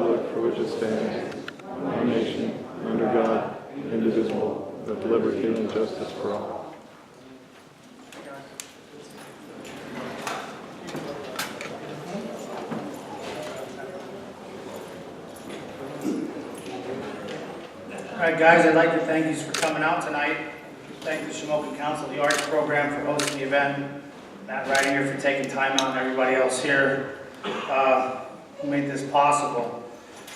republic for which it stands, one nation, under God, indivisible, with liberty and justice for all. All right, guys, I'd like to thank you for coming out tonight. Thank the Shamokin Council, the Arts Program for hosting the event, Matt Ridinger for taking time out, and everybody else here who made this possible.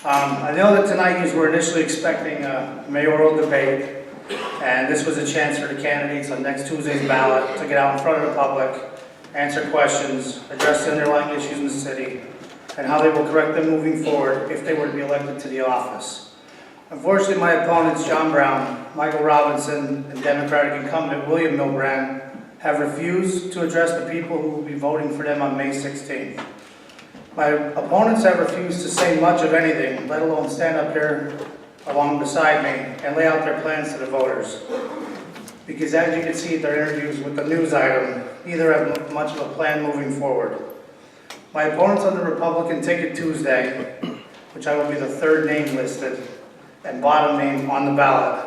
I know that tonight you were initially expecting a mayoral debate, and this was a chance for the candidates on next Tuesday's ballot to get out in front of the public, answer questions, address the underlying issues in the city, and how they will correct them moving forward if they were to be elected to the office. Unfortunately, my opponents, John Brown, Michael Robinson, and Democratic incumbent William Milbrand, have refused to address the people who will be voting for them on May 16th. My opponents have refused to say much of anything, let alone stand up here along beside me and lay out their plans to the voters. Because as you can see at their interviews with the news item, neither have much of a plan moving forward. My opponents on the Republican ticket Tuesday, which I will be the third name listed, and bottom name on the ballot,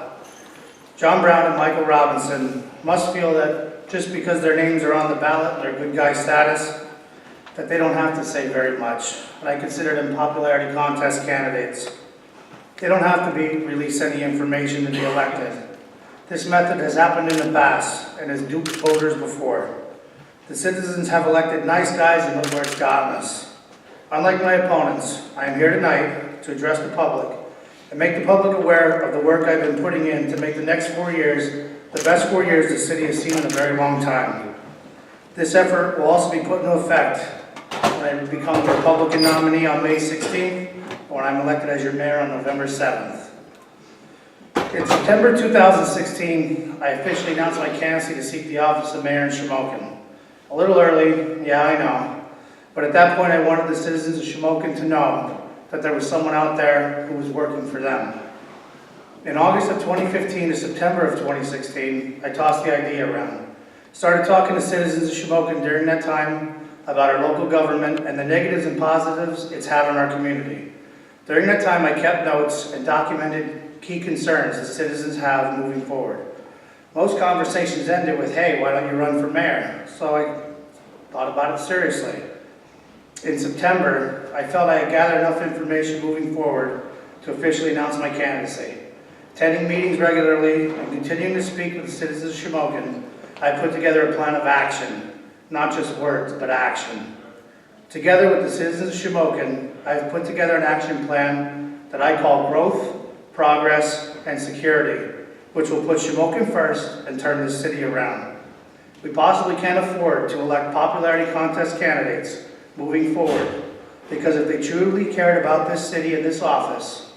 John Brown and Michael Robinson, must feel that just because their names are on the ballot and they're good guy status, that they don't have to say very much. And I consider them popularity contest candidates. They don't have to release any information to be elected. This method has happened in the past and has duped voters before. The citizens have elected nice guys and look where it's gotten us. Unlike my opponents, I am here tonight to address the public and make the public aware of the work I've been putting in to make the next 4 years the best 4 years the city has seen in a very long time. This effort will also be put into effect when I become the Republican nominee on May 16th, or when I'm elected as your mayor on November 7th. In September 2016, I officially announced my candidacy to seek the office of mayor in Shamokin. A little early, yeah, I know, but at that point I wanted the citizens of Shamokin to know that there was someone out there who was working for them. In August of 2015 to September of 2016, I tossed the idea around. Started talking to citizens of Shamokin during that time about our local government and the negatives and positives it's had on our community. During that time, I kept notes and documented key concerns that citizens have moving forward. Most conversations ended with, hey, why don't you run for mayor? So I thought about it seriously. In September, I felt I had gathered enough information moving forward to officially announce my candidacy. Attending meetings regularly and continuing to speak with the citizens of Shamokin, I put together a plan of action, not just words, but action. Together with the citizens of Shamokin, I have put together an action plan that I call Growth, Progress, and Security, which will put Shamokin first and turn this city around. We possibly can't afford to elect popularity contest candidates moving forward, because if they truly cared about this city and this office,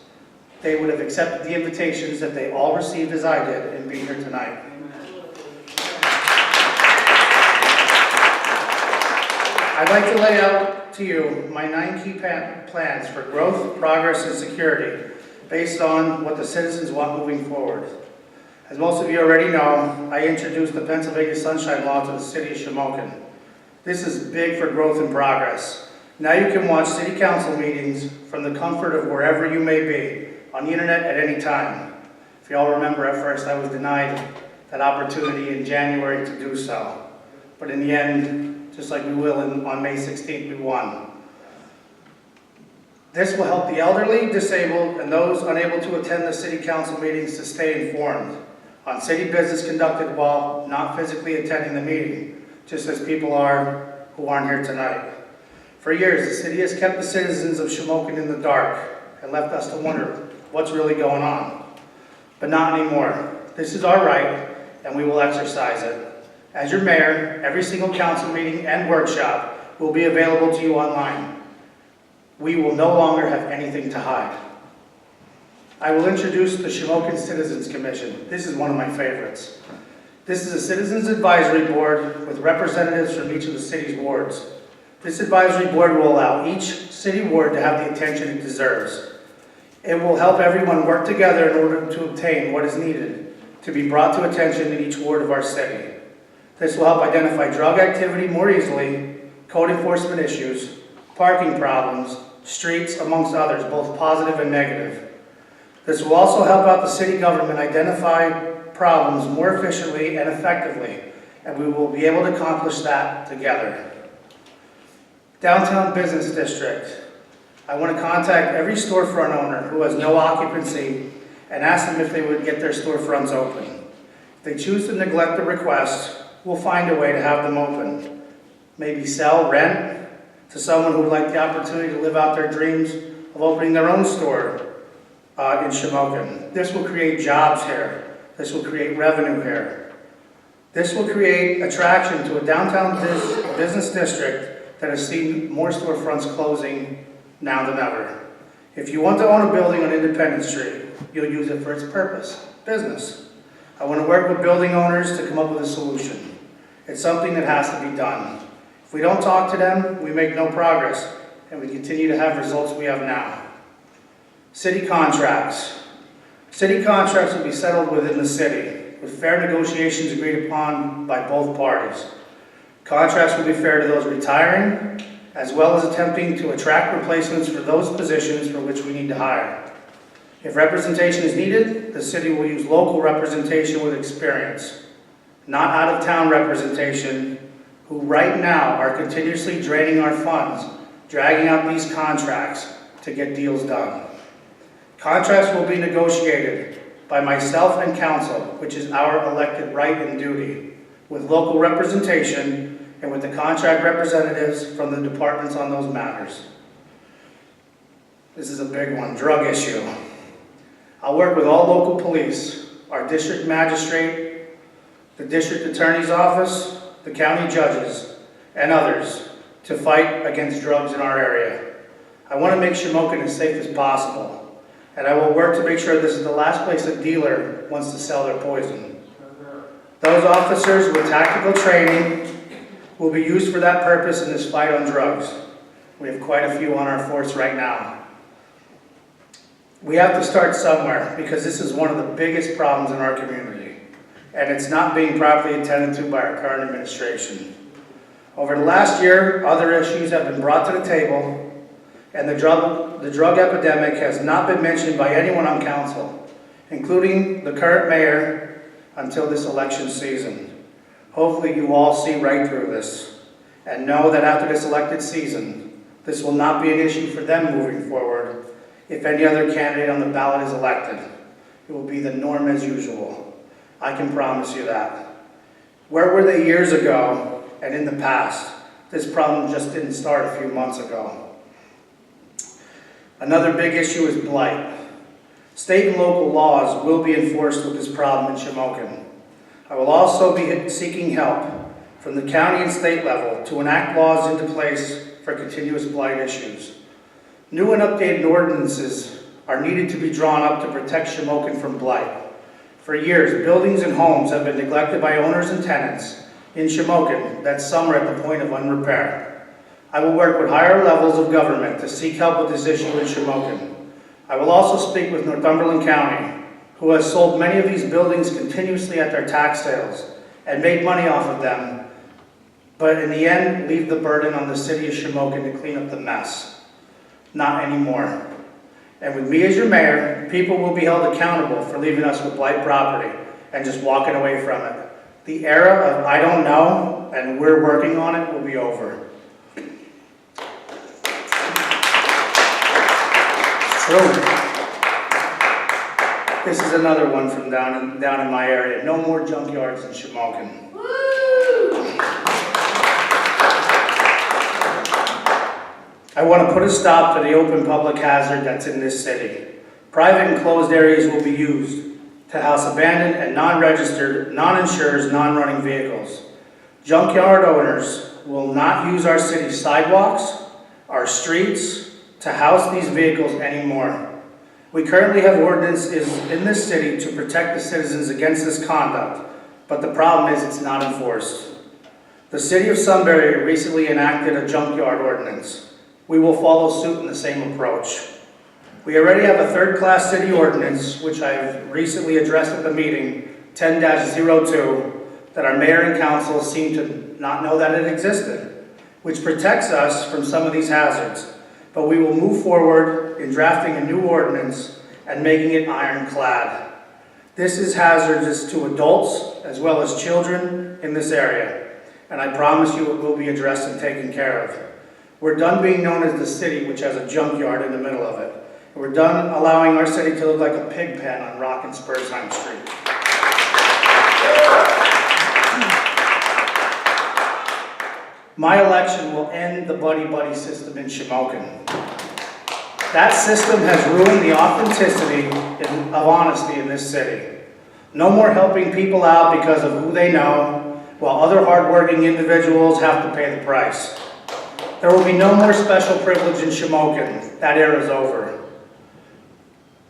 they would have accepted the invitations that they all received as I did in being here tonight. I'd like to lay out to you my 9 key plans for growth, progress, and security based on what the citizens want moving forward. As most of you already know, I introduced the Pennsylvania Sunshine Law to the city of Shamokin. This is big for growth and progress. Now you can watch city council meetings from the comfort of wherever you may be on the internet at any time. If you all remember, at first I was denied that opportunity in January to do so. But in the end, just like we will on May 16th, we won. This will help the elderly, disabled, and those unable to attend the city council meetings to stay informed on city business conducted while not physically attending the meeting, just as people are who aren't here tonight. For years, the city has kept the citizens of Shamokin in the dark and left us to wonder what's really going on. But not anymore. This is our right, and we will exercise it. As your mayor, every single council meeting and workshop will be available to you online. We will no longer have anything to hide. I will introduce the Shamokin Citizens Commission. This is one of my favorites. This is a citizens advisory board with representatives from each of the city's wards. This advisory board will allow each city ward to have the attention it deserves. It will help everyone work together in order to obtain what is needed to be brought to attention in each ward of our city. This will help identify drug activity more easily, code enforcement issues, parking problems, streets, amongst others, both positive and negative. This will also help out the city government identify problems more efficiently and effectively, and we will be able to accomplish that together. Downtown Business District. I want to contact every storefront owner who has no occupancy and ask them if they would get their storefronts open. If they choose to neglect the request, we'll find a way to have them open. Maybe sell, rent to someone who would like the opportunity to live out their dreams of opening their own store in Shamokin. This will create jobs here. This will create revenue here. This will create attraction to a downtown business district that has seen more storefronts closing now than ever. If you want to own a building on Independence Street, you'll use it for its purpose, business. I want to work with building owners to come up with a solution. It's something that has to be done. If we don't talk to them, we make no progress, and we continue to have results we have now. City contracts. City contracts will be settled within the city, with fair negotiations agreed upon by both parties. Contracts will be fair to those retiring, as well as attempting to attract replacements for those positions for which we need to hire. If representation is needed, the city will use local representation with experience, not out-of-town representation, who right now are continuously draining our funds, dragging out these contracts to get deals done. Contracts will be negotiated by myself and council, which is our elected right and duty, with local representation and with the contract representatives from the departments on those matters. This is a big one, drug issue. I'll work with all local police, our district magistrate, the district attorney's office, the county judges, and others to fight against drugs in our area. I want to make Shamokin as safe as possible, and I will work to make sure this is the last place a dealer wants to sell their poison. Those officers with tactical training will be used for that purpose in this fight on drugs. We have quite a few on our force right now. We have to start somewhere because this is one of the biggest problems in our community, and it's not being properly attended to by our current administration. Over the last year, other issues have been brought to the table, and the drug epidemic has not been mentioned by anyone on council, including the current mayor, until this election season. Hopefully you all see right through this and know that after this elected season, this will not be an issue for them moving forward. If any other candidate on the ballot is elected, it will be the norm as usual. I can promise you that. Where were they years ago and in the past? This problem just didn't start a few months ago. Another big issue is blight. State and local laws will be enforced with this problem in Shamokin. I will also be seeking help from the county and state level to enact laws into place for continuous blight issues. New and updated ordinances are needed to be drawn up to protect Shamokin from blight. For years, buildings and homes have been neglected by owners and tenants in Shamokin that some are at the point of unrepair. I will work with higher levels of government to seek help with this issue in Shamokin. I will also speak with Northumberland County, who has sold many of these buildings continuously at their tax sales and made money off of them, but in the end, leave the burden on the city of Shamokin to clean up the mess. Not anymore. And with me as your mayor, people will be held accountable for leaving us with blight property and just walking away from it. The era of I don't know and we're working on it will be over. True. This is another one from down in my area. No more junkyards in Shamokin. I want to put a stop to the open public hazard that's in this city. Private and closed areas will be used to house abandoned and non-registered, non-insured, non-running vehicles. Junkyard owners will not use our city's sidewalks, our streets, to house these vehicles anymore. We currently have ordinances in this city to protect the citizens against this conduct, but the problem is it's not enforced. The city of Sunbury recently enacted a junkyard ordinance. We will follow suit in the same approach. We already have a third-class city ordinance, which I've recently addressed at the meeting, 10-02, that our mayor and council seem to not know that it existed, which protects us from some of these hazards. but we will move forward in drafting a new ordinance and making it ironclad. This is hazardous to adults as well as children in this area, and I promise you it will be addressed and taken care of. We're done being known as the city, which has a junkyard in the middle of it. And we're done allowing our city to look like a pig pen on Rock and Spursheim Street. My election will end the buddy-buddy system in Shamokin. That system has ruined the authenticity of honesty in this city. No more helping people out because of who they know, while other hardworking individuals have to pay the price. There will be no more special privilege in Shamokin. That era is over.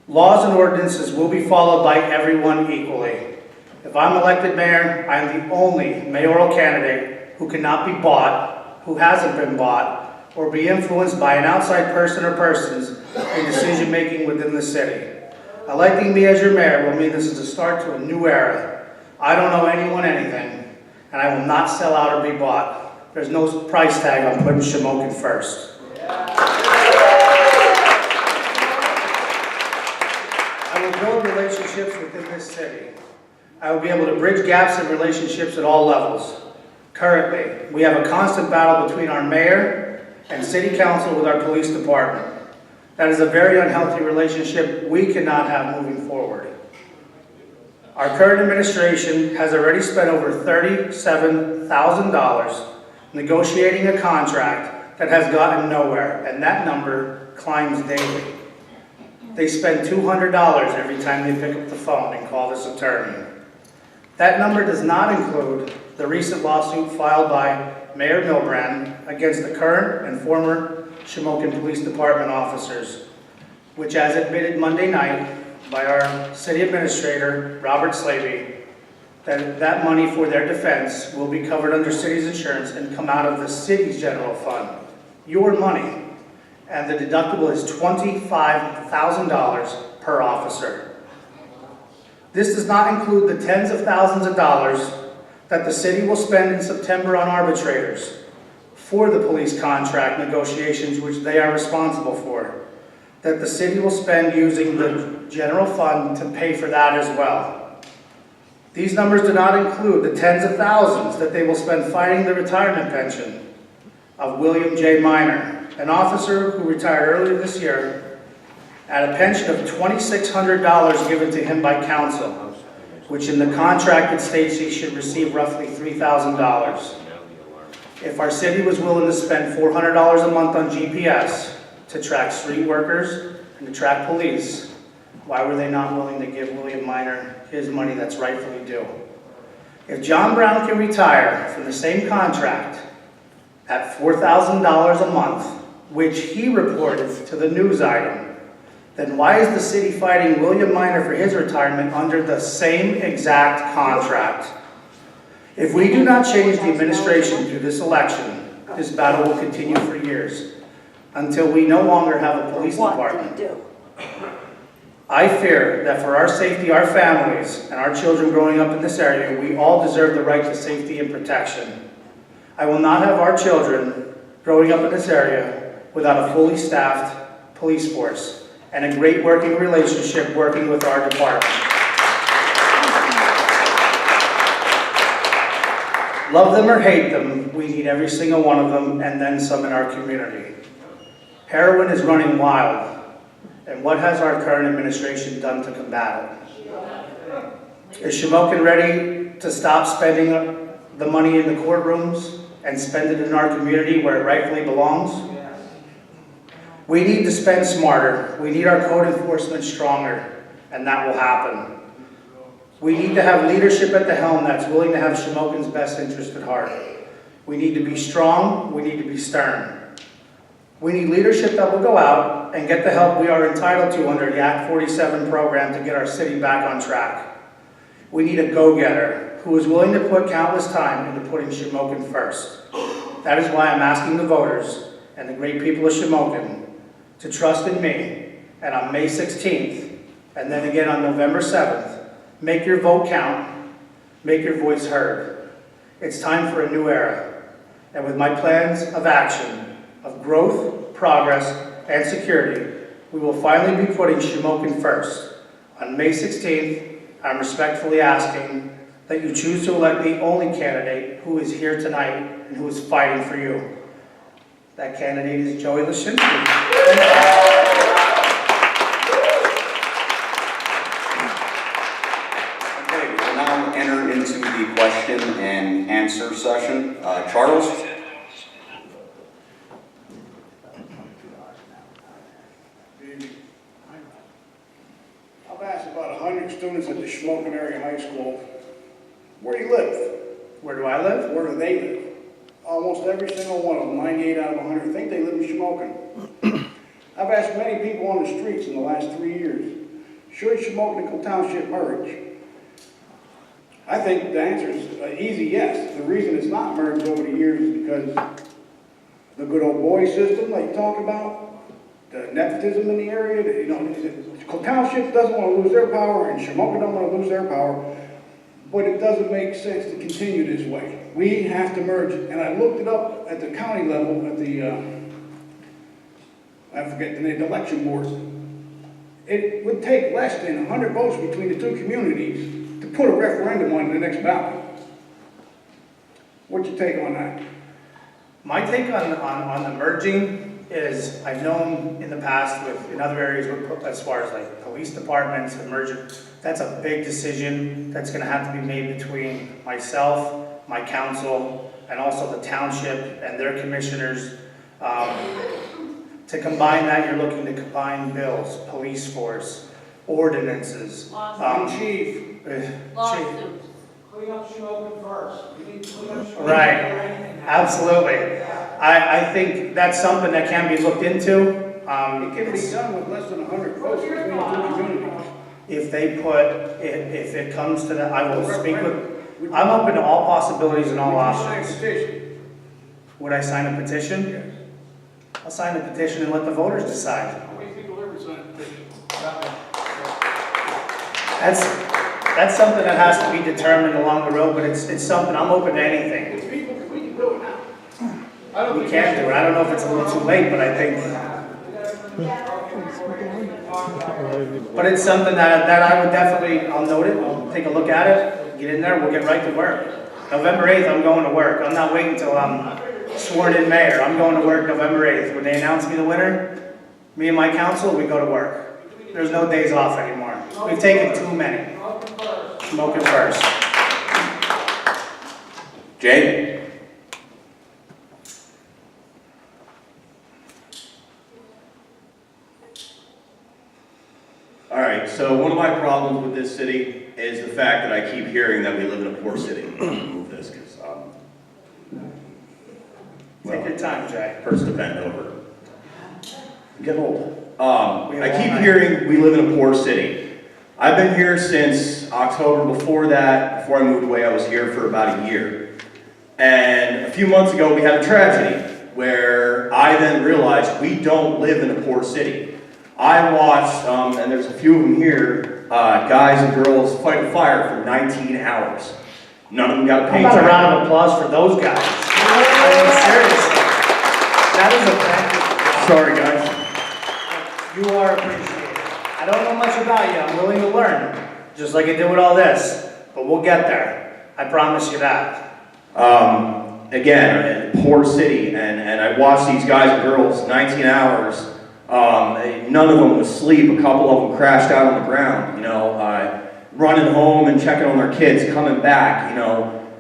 Laws and ordinances will be followed by everyone equally. If I'm elected mayor, I am the only mayoral candidate who cannot be bought, who hasn't been bought, or be influenced by an outside person or persons in decision-making within the city. Electing me as your mayor will mean this is a start to a new era. I don't owe anyone anything, and I will not sell out or be bought. There's no price tag on putting Shamokin first. I will build relationships within this city. I will be able to bridge gaps in relationships at all levels. Currently, we have a constant battle between our mayor and city council with our police department. That is a very unhealthy relationship we cannot have moving forward. Our current administration has already spent over $37,000 negotiating a contract that has gotten nowhere, and that number climbs daily. They spend $200 every time they pick up the phone and call this attorney. That number does not include the recent lawsuit filed by Mayor Milbrand against the current and former Shamokin Police Department officers, which, as admitted Monday night by our city administrator, Robert Slavey, that money for their defense will be covered under city's insurance and come out of the city's general fund. Your money. And the deductible is $25,000 per officer. This does not include the tens of thousands of dollars that the city will spend in September on arbitrators for the police contract negotiations, which they are responsible for, that the city will spend using the general fund to pay for that as well. These numbers do not include the tens of thousands that they will spend fighting the retirement pension of William J. Minor, an officer who retired earlier this year at a pension of $2,600 given to him by council, which in the contract it states he should receive roughly $3,000. If our city was willing to spend $400 a month on GPS to track street workers and to track police, why were they not willing to give William Minor his money that's rightfully due? If John Brown can retire from the same contract at $4,000 a month, which he reported to the news item, then why is the city fighting William Minor for his retirement under the same exact contract? If we do not change the administration through this election, this battle will continue for years until we no longer have a police department. I fear that for our safety, our families, and our children growing up in this area, we all deserve the right to safety and protection. I will not have our children growing up in this area without a fully staffed police force and a great working relationship working with our department. Love them or hate them, we need every single one of them and then some in our community. Heroin is running wild, and what has our current administration done to combat it? Is Shamokin ready to stop spending the money in the courtrooms and spend it in our community where it rightfully belongs? We need to spend smarter. We need our code enforcement stronger, and that will happen. We need to have leadership at the helm that's willing to have Shamokin's best interest at heart. We need to be strong. We need to be stern. We need leadership that will go out and get the help we are entitled to under the Act 47 program to get our city back on track. We need a go-getter who is willing to put countless time into putting Shamokin first. That is why I'm asking the voters and the great people of Shamokin to trust in me, and on May 16th, and then again on November 7th, make your vote count, make your voice heard. It's time for a new era, and with my plans of action, of growth, progress, and security, we will finally be putting Shamokin first. On May 16th, I'm respectfully asking that you choose to elect the only candidate who is here tonight and who is fighting for you. That candidate is Joey Leschinskie. We'll now enter into the question and answer session. Charles? I've asked about 100 students at the Shamokin area high school, where do you live? Where do I live? Where do they live? Almost every single one of them, 98 out of 100, think they live in Shamokin. I've asked many people on the streets in the last 3 years, should Shamokin and Cole Township merge? I think the answer is an easy yes. The reason it's not merged over the years is because the good old boy system like you talk about, the nepotism in the area, Cole Township doesn't want to lose their power and Shamokin don't want to lose their power, but it doesn't make sense to continue this way. We have to merge, and I looked it up at the county level, at the, I forget the name, the election board. It would take less than 100 votes between the two communities to put a referendum on the next ballot. What's your take on that? My take on the merging is, I've known in the past in other areas as far as like police departments and merging, that's a big decision that's going to have to be made between myself, my council, and also the township and their commissioners. To combine that, you're looking to combine bills, police force, ordinances. Chief. Lawsuits. Clean up Shamokin first. We need to clean up Shamokin. Right, absolutely. I think that's something that can be looked into. It can be done with less than 100 votes between the two communities. If it comes to that, I will speak with, I'm open to all possibilities and all options. Would I sign a petition? Yes. I'll sign the petition and let the voters decide. How many people ever sign a petition? That's something that has to be determined along the road, but it's something, I'm open to anything. People, we can do it now. We can do it. I don't know if it's a little too late, but I think, but it's something that I would definitely, I'll note it, I'll take a look at it, get in there, we'll get right to work. November 8th, I'm going to work. I'm not waiting until I'm sworn in mayor. I'm going to work November 8th. When they announce me the winner, me and my council, we go to work. There's no days off anymore. We've taken too many. Smoking first. Jay? All right, so one of my problems with this city is the fact that I keep hearing that we live in a poor city. I'm gonna move this because, Take your time, Jay. hurts to bend over. I'm getting old. I keep hearing we live in a poor city. I've been here since October. Before that, before I moved away, I was here for about a year. And a few months ago, we had a tragedy where I then realized we don't live in a poor city. I watched, and there's a few of them here, guys and girls fight a fire for 19 hours. None of them got a How paycheck. about a round of applause for those guys? I mean, seriously. That is a thank Sorry, guys. you. You are appreciated. I don't know much about you. I'm willing to learn, just like I did with all this. But we'll get there. I promise you that. Again, a poor city, and I watched these guys and girls 19 hours. None of them was asleep. A couple of them crashed out on the ground, running home and checking on their kids, coming back,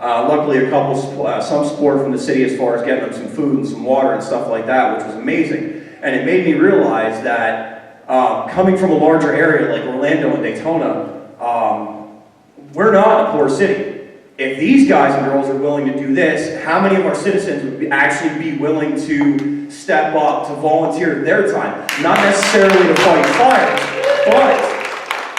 luckily a couple, some support from the city as far as getting them some food and some water and stuff like that, which was amazing. And it made me realize that coming from a larger area like Orlando and Daytona, we're not a poor city. If these guys and girls are willing to do this, how many of our citizens would actually be willing to step up, to volunteer their time? Not necessarily to fight fires,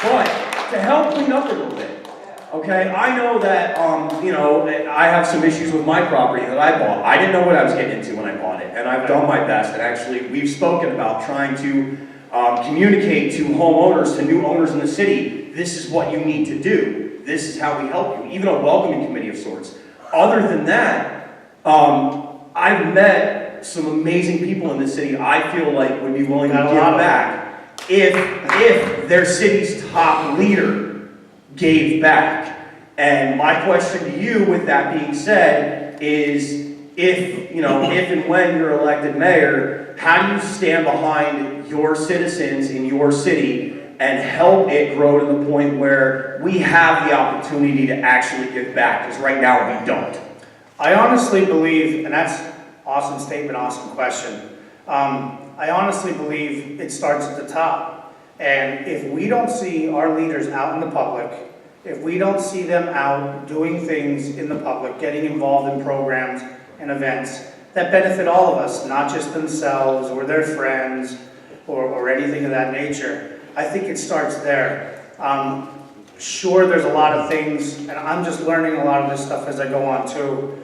but to help clean up a little bit. Okay, I know that, I have some issues with my property that I bought. I didn't know what I was getting into when I bought it, and I've done my best. And actually, we've spoken about trying to communicate to homeowners, to new owners in the city, this is what you need to do. This is how we help you, even a welcoming committee of sorts. Other than that, I've met met some amazing people in this city I feel like would be willing to Got a give lot of back if their city's top leader gave back. And my question to you, with that being said, is if and when you're elected mayor, how do you stand behind your citizens in your city and help it grow to the point where we have the opportunity to actually give back? Because right now we don't. I honestly believe, and that's awesome statement, awesome question. I honestly believe it starts at the top. And if we don't see our leaders out in the public, if we don't see them out doing things in the public, getting involved in programs and events that benefit all of us, not just themselves or their friends or anything of that nature, I think it starts there. Sure, there's a lot of things, and I'm just learning a lot of this stuff as I go on too.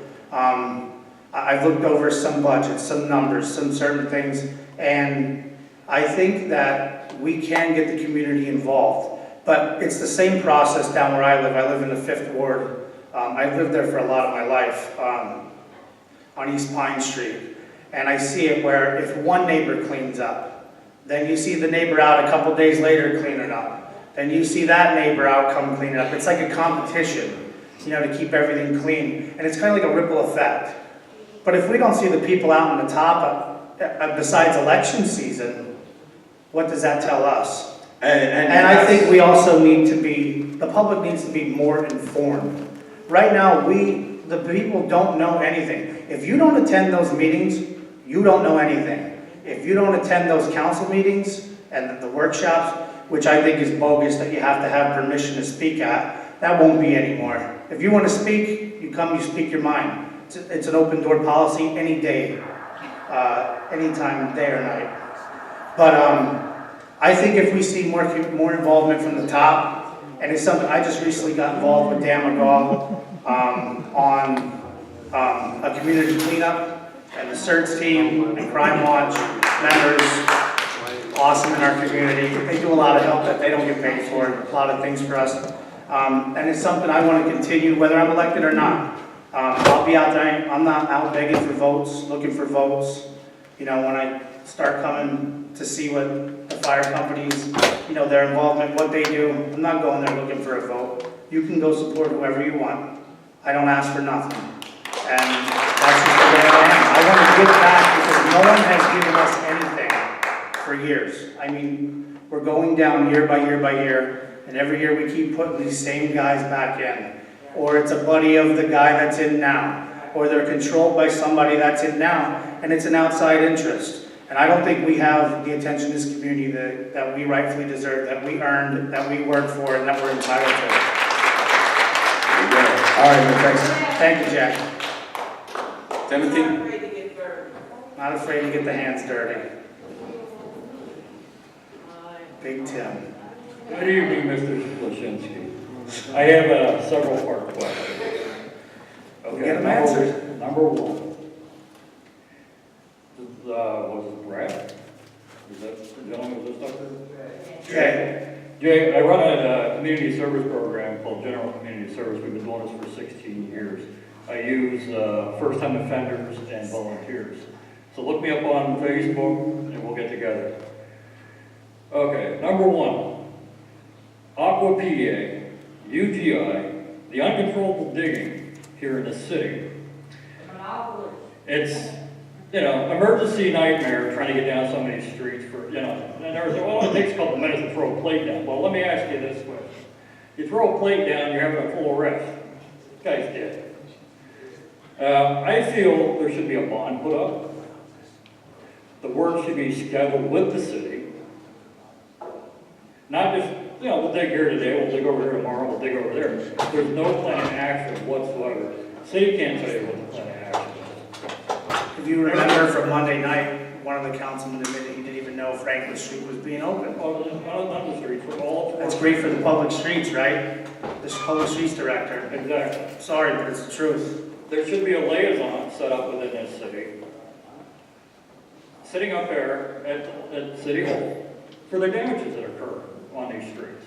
I've looked over some budgets, some numbers, some certain things, and I think that we can get the community involved. But it's the same process down where I live. I live in the 5th Ward. I've lived there for a lot of my life on East Pine Street. And I see it where if one neighbor cleans up, then you see the neighbor out a couple days later cleaning up. Then you see that neighbor out come clean it up. It's like a competition, to keep everything clean. And it's kind of like a ripple effect. But if we don't see the people out on the top, besides election season, what does that tell us? And I think we also need to the public needs to be more informed. Right now, the people don't know anything. If you don't attend those meetings, you don't know anything. If you don't attend those council meetings and the workshops, which I think is bogus that you have to have permission to speak at, that won't be anymore. If you want to speak, you come, you speak your mind. It's an open door policy any day, anytime, day or night. But I think if we see more involvement from the top, and it's something I just recently got involved with Dan McGaw on a community cleanup, and the search team and Crime Watch members, awesome in our community. They do a lot of help that they don't get paid for, a lot of things for us. And it's something I want to continue whether I'm elected or not. I'll be out there, I'm not out begging for votes, looking for votes. When I start coming to see what the fire companies, their involvement, what they do, I'm not going there looking for a vote. You can go support whoever you want. I don't ask for nothing. And that's just the way I am. I want to give back because no one has given us anything for years. I mean, we're going down year by year by year, and every year we keep putting these same guys back in. Or it's a buddy of the guy that's in now. Or they're controlled by somebody that's in now, and it's an outside interest. And I don't think we have the attention in this community that we rightfully deserve, that we earned, that we worked for, and that we're entitled to. All right, thanks. Thank you, Jack. Timothy? Not afraid to get dirty. Not afraid to get the hands dirty. Big Tim. Good evening, Mr. Leschinskie. I have several part questions. Okay, Get them answered. Number one. Was it Brad? Is that the gentleman with this up there? Okay. Jay, I run a community service program called General Community Service. We've been doing this for 16 years. I use first-time offenders and volunteers. So look me up on Facebook and we'll get together. Okay, number one, Aquapedia, UGI, the uncontrollable digging here in the city. It's, emergency nightmare trying to get down so many streets for, and it takes a couple minutes to throw a plate down. Well, let me ask you this question. You throw a plate down, you're having a full arrest. This guy's dead. I feel there should be a bond put up. The work should be scheduled with the city. Not just, we'll dig here today, we'll dig over here tomorrow, we'll dig over there. There's no plan of action whatsoever. City can't tell you what the plan of action is. If you remember from Monday night, one of the councilmen admitted he didn't even know Franklin Street was being open. Oh, not the streets, we're all. That's great for the public streets, right? The public streets director. Exactly. Sorry, but it's the truth. There should be a liaison set up within this city, sitting up there at City Hall for the damages that occur on these streets.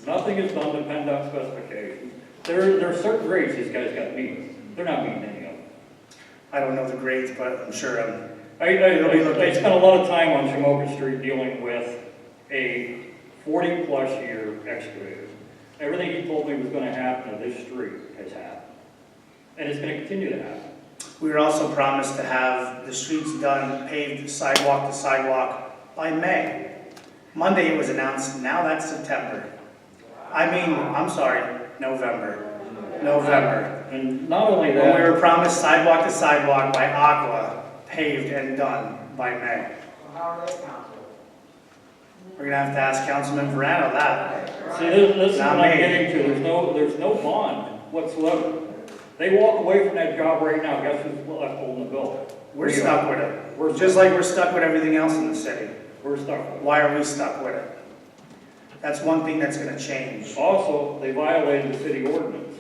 Nothing is done to PennDOT specifications. There are certain grades these guys got to meet. They're not meeting any of them. I don't know the grades, but I'm sure I spent a lot of time on Shamokin Street dealing with a 40-plus year excavator. Everything he told me was gonna happen to this street has happened. And it's gonna continue to happen. we were also promised to have the streets done, paved sidewalk to sidewalk by May. Monday it was announced, now that's September. I'm sorry, November. And not only When we that, were promised sidewalk to sidewalk by Aqua, paved and done by May. How are they counted? We're gonna have to ask Councilman Verano that. see, this is Not what I'm me. getting to, there's no bond whatsoever. They walk away from that job right now, guess who's left holding the bill? We're stuck with it. Just like we're stuck with everything else in the city. We're stuck. Why are we stuck with it? That's one thing that's gonna change. Also, they violated the city ordinance.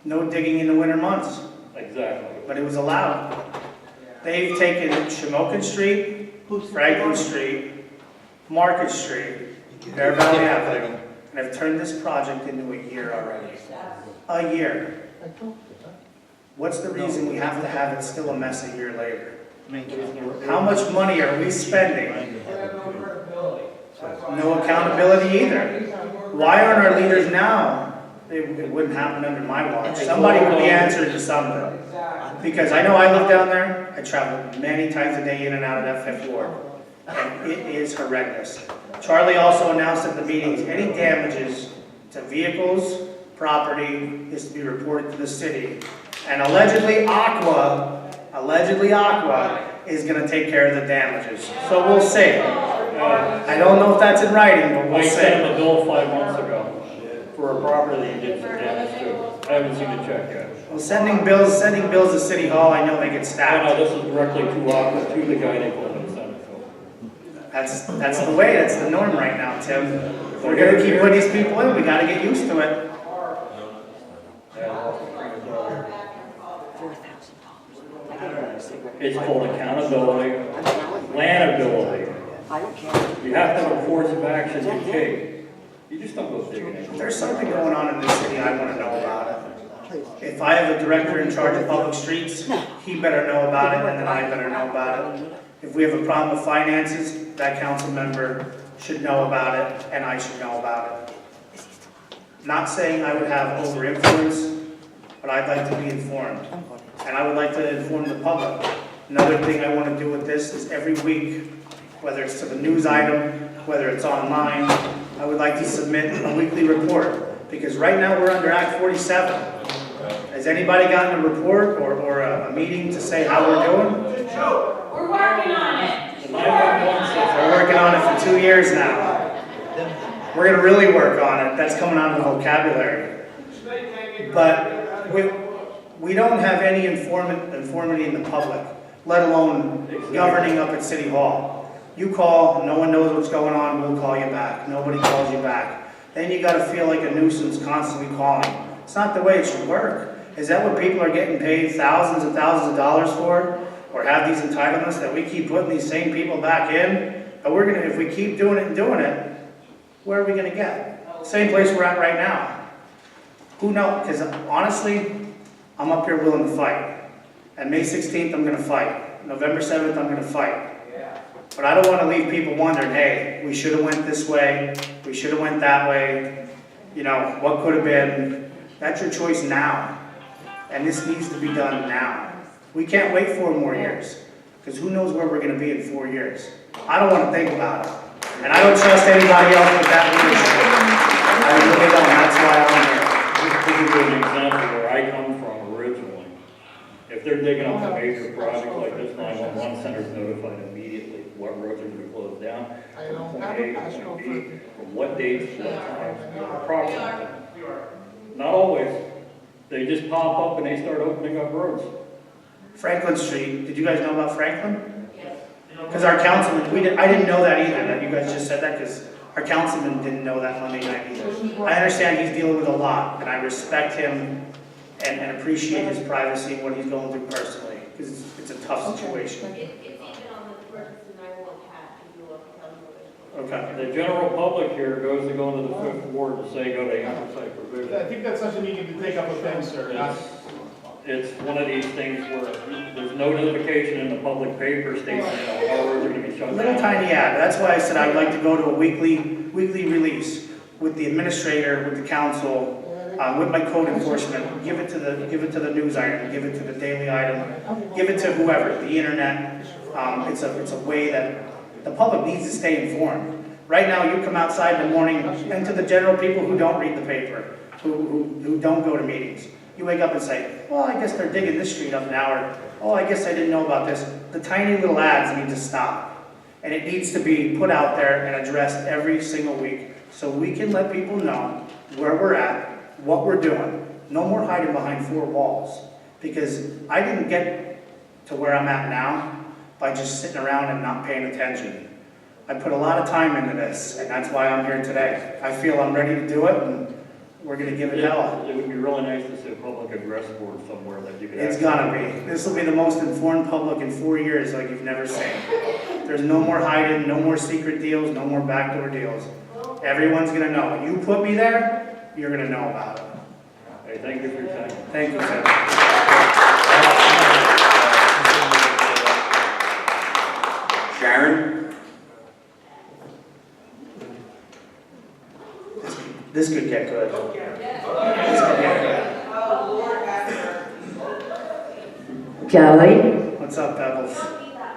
No digging in the winter months, Exactly. but it was allowed. They've taken Shamokin Street, Franklin Street, Market Street, Bear Valley Avenue, and have turned this project into a year already. A year. What's the reason we have to have it still a mess a year later? How much money are we spending? They have no credibility. That's why- No accountability either. Why aren't our leaders now? It wouldn't happen under my watch. Somebody would be answering to something. Exactly. Because I know I live down there, I travel many times a day in and out of that Fifth Ward, and it is horrendous. Charlie also announced at the meetings, any damages to vehicles, property is to be reported to the city. And allegedly Aqua is gonna take care of the damages. So we'll see. I don't know if that's in writing, but I we'll sent see. him a bill 5 months ago for a property that he did some damage to. I haven't seen the check yet. Well, sending bills to City Hall, I know they get No, stacked. this is directly to the guy they told him to send it to. That's the way, that's the norm right now, Tim. If we're gonna keep putting these people in, we gotta get used to it. It's called accountability, landability. You have to have a course of action you take. You just don't go digging If it. there's something going on in this city, I wanna know about it. If I have a director in charge of public streets, he better know about it, and then I better know about it. If we have a problem with finances, that council member should know about it, and I should know about it. Not saying I would have over influence, but I'd like to be informed. And I would like to inform the public. Another thing I want to do with this is every week, whether it's to the news item, whether it's online, I would like to submit a weekly report. Because right now we're under Act 47. Has anybody gotten a report or a meeting to say how we're doing? We're working on it. The 911 says, We're working on it for 2 years now. We're going to really work on it. That's coming out of the vocabulary. But we don't have any informity in the public, let alone governing up at City Hall. You call, no one knows what's going on, we'll call you back. Nobody calls you back. Then you got to feel like a nuisance constantly calling. It's not the way it should work. Is that what people are getting paid thousands and thousands of dollars for? Or have these entitlements that we keep putting these same people back in? But if we keep doing it, where are we gonna get? Same place we're at right now. Who knows? Because honestly, I'm up here willing to fight. And May 16th, I'm gonna fight. November 7th, I'm gonna fight. But I don't wanna leave people wondering, hey, we should've went this way, we should've went that way, you know, what could've been? That's your choice now. And this needs to be done now. We can't wait 4 more years, because who knows where we're gonna be in 4 years. I don't wanna think about it. And I don't trust anybody else with that leadership. I really don't, that's why I'm here. Just to give you an example where I come from originally, if they're digging up a major project like this, 911 center is notified immediately what roads are to be closed down, from point A to point B, from what dates to what times, approximately. Not always. They just pop up and they start opening up roads. Franklin Street, did you guys know about Franklin? Because our councilman, I didn't know that either, that you guys just said that, because our councilman didn't know that Monday night either. I understand he's dealing with a lot, and I respect him and appreciate his privacy and what he's going through personally, because it's a tough situation. It's even on the emergency 911 tab, if you look, it tells you what it's for. Okay. The general public here goes to go into the 5th Ward to say go to Ampersand I provision. think that's something you need to take up with them, sir. it's one of these things where there's no notification in the public paper stating, our roads are gonna be shut A little down. tiny ad, that's why I said I'd like to go to a weekly release with the administrator, with the council, with my code enforcement, give it to the news item, give it to the daily item, give it to whoever, the internet. It's a way that the public needs to stay informed. Right now, you come outside in the morning, and to the general people who don't read the paper, who don't go to meetings, you wake up and say, well, I guess they're digging this street up now, or, oh, I guess I didn't know about this. The tiny little ads need to stop. And it needs to be put out there and addressed every single week, so we can let people know where we're at, what we're doing. No more hiding behind four walls, because I didn't get to where I'm at now by just sitting around and not paying attention. I put a lot of time into this, and that's why I'm here today. I feel I'm ready to do it, and we're gonna give it hell. It would be really nice to see a public address board somewhere that you could. It's access. gonna be. This will be the most informed public in 4 years like you've never seen. There's no more hiding, no more secret deals, no more backdoor deals. Everyone's gonna know. When you put me there, you're gonna know about it. Hey, thank you for your time. Thank you, sir. Sharon? This could get good. This could get good. Kelly, What's up, Pebbles?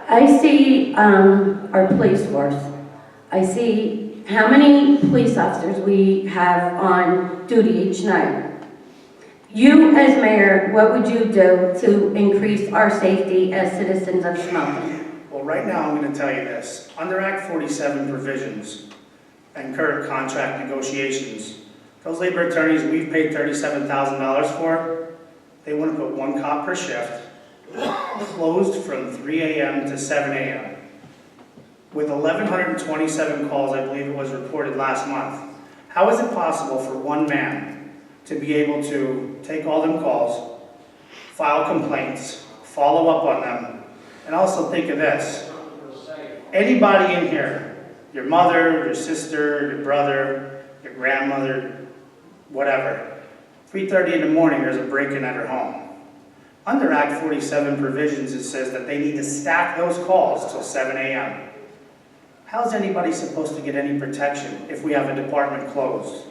I see our police force. I see how many police officers we have on duty each night. You, as mayor, what would you do to increase our safety as citizens of Shamokin? Well, right now, I'm gonna tell you this. Under Act 47 provisions and current contract negotiations, those labor attorneys we've paid $37,000 for, they want to put one cop per shift, closed from 3 a.m. to 7 a.m. With 1,127 calls, I believe it was reported last month. How is it possible for one man to be able to take all them calls, file complaints, follow up on them, and also think of this. Anybody in here, your mother, your sister, your brother, your grandmother, whatever, 3:30 in the morning, there's a break-in at her home. Under Act 47 provisions, it says that they need to stack those calls till 7 a.m. How's anybody supposed to get any protection if we have a department closed?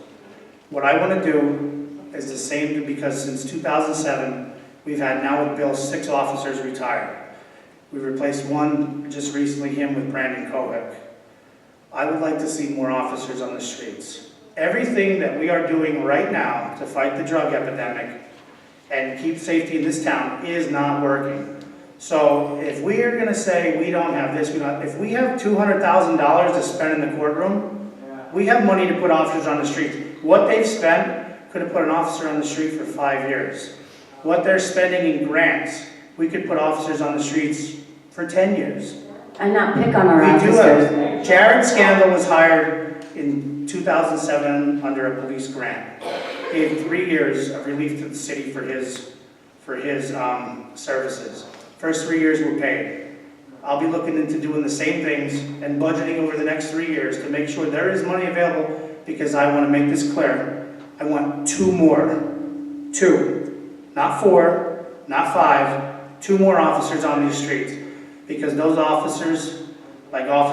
What I want to do is the same, because since 2007, we've had now with Bill 6 officers retired. We replaced one just recently, him with Brandon Kovic. I would like to see more officers on the streets. Everything that we are doing right now to fight the drug epidemic and keep safety in this town is not working. So if we are gonna say we don't have this, if we have $200,000 to spend in the courtroom, we have money to put officers on the streets. What they've spent could have put an officer on the street for 5 years. What they're spending in grants, we could put officers on the streets for 10 years. And not pick on our We do officers. have, Jared Scandal was hired in 2007 under a police grant. Gave 3 years of relief to the city for his services. First 3 years were paid. I'll be looking into doing the same things and budgeting over the next 3 years to make sure there is money available, because I want to make this clear. I want 2 more. 2. Not 4, not 5. 2 more officers on these streets. Because those officers, like Officer